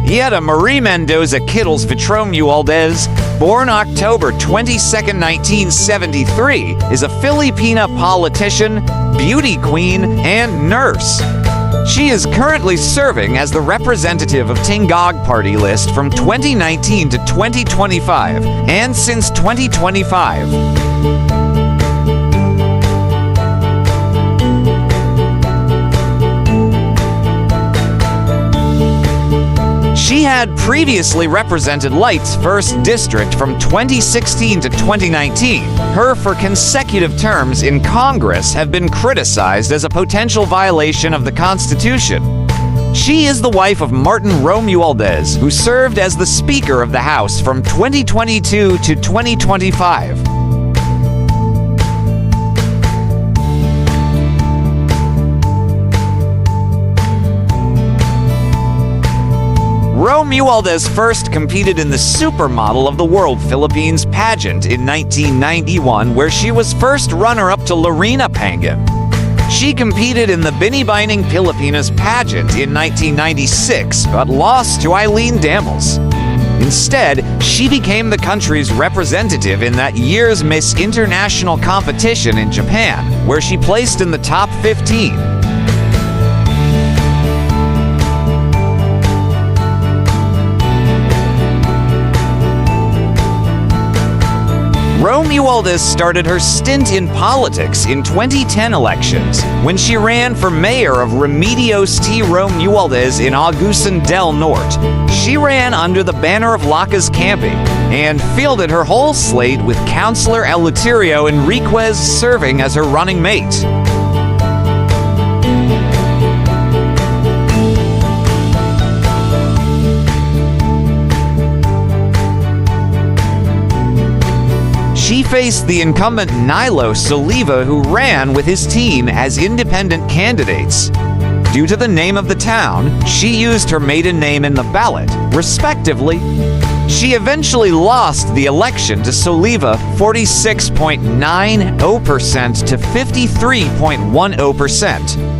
Yedda Marie Mendoza Kittles Romualdez, born October 22, 1973, is a Filipina politician, beauty queen, and nurse. She is currently serving as the representative of Tingog Party list from 2019 to 2025, and since 2025. She had previously represented Light's 1st District from 2016 to 2019. Her for consecutive terms in Congress have been criticized as a potential violation of the Constitution. She is the wife of Martin Romualdez, who served as the Speaker of the House from 2022 to 2025. Romualdez first competed in the Supermodel of the World Philippines pageant in 1991, where she was first runner-up to Lorena Pangan. She competed in the Binibining Pilipinas pageant in 1996, but lost to Eileen Damels. Instead, she became the country's representative in that year's Miss International competition in Japan, where she placed in the top 15. Romualdez started her stint in politics in 2010 elections when she ran for mayor of Remedios T. Romualdez in Agusan del Norte. She ran under the banner of Lakas Camping and fielded her whole slate with Councilor Eleuterio Enriquez serving as her running mate. She faced the incumbent Nilo Soliva, who ran with his team as independent candidates. Due to the name of the town, she used her maiden name in the ballot, respectively. She eventually lost the election to Soliva 46.90% to 53.10%.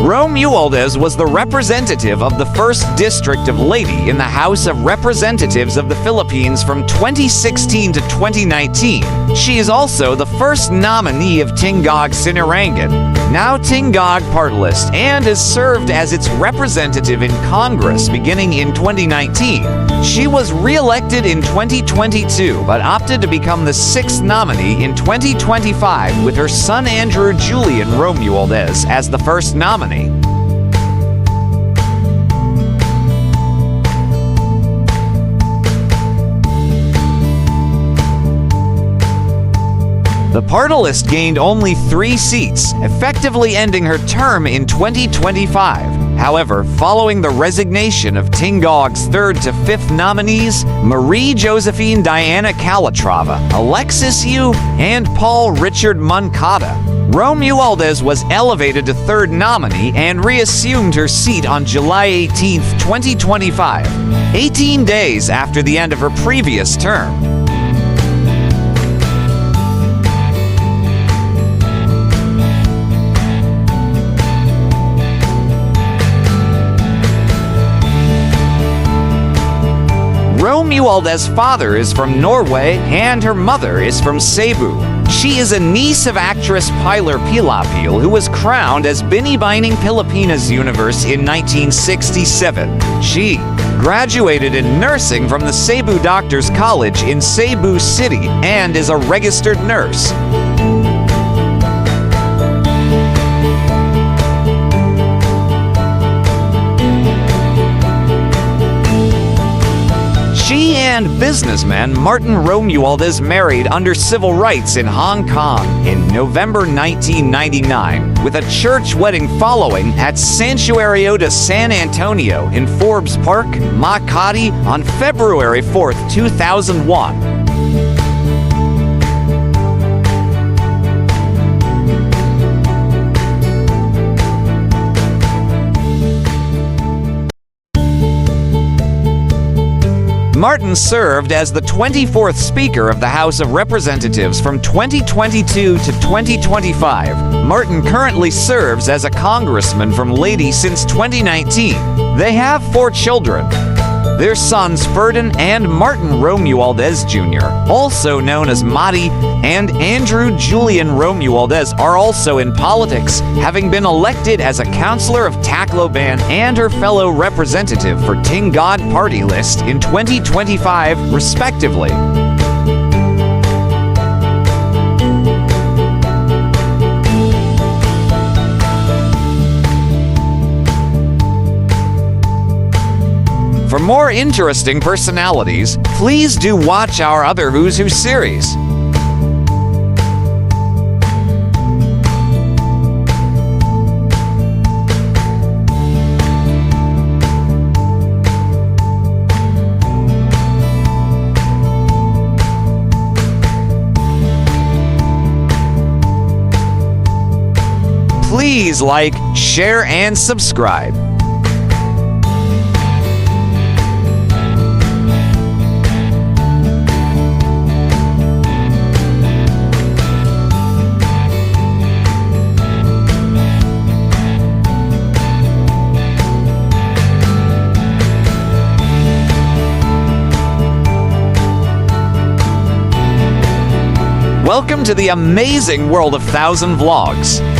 Romualdez was the representative of the 1st District of Leyte in the House of Representatives of the Philippines from 2016 to 2019. She is also the first nominee of Tingog Sinirangan, now Tingog Party list, and has served as its representative in Congress beginning in 2019. She was re-elected in 2022, but opted to become the 6th nominee in 2025 with her son Andrew Julian Romualdez as the first nominee. The party list gained only 3 seats, effectively ending her term in 2025. However, following the resignation of Tingog's 3rd to 5th nominees, Marie Josephine Diana Calatrava, Alexis Yu, and Paul Richard Moncada, Romualdez was elevated to 3rd nominee and reassumed her seat on July 18, 2025, 18 days after the end of her previous term. Romualdez's father is from Norway and her mother is from Cebu. She is a niece of actress Pilar Pilapil, who was crowned as Binibining Pilipinas Universe in 1967. She graduated in nursing from the Cebu Doctors College in Cebu City and is a registered nurse. She and businessman Martin Romualdez married under civil rights in Hong Kong in November 1999, with a church wedding following at Santuario de San Antonio in Forbes Park, Makati on February 4, 2001. Martin served as the 24th Speaker of the House of Representatives from 2022 to 2025. Martin currently serves as a congressman from Lady since 2019. They have 4 children. Their sons Ferdinand and Martin Romualdez Jr., also known as Madi, and Andrew Julian Romualdez are also in politics, having been elected as a councillor of Tacloban and her fellow representative for Tingad party list in 2025, respectively. For more interesting personalities, please do watch our other Who's Who series. Please like, share, and subscribe. Welcome to the amazing world of 1000 Vlogs.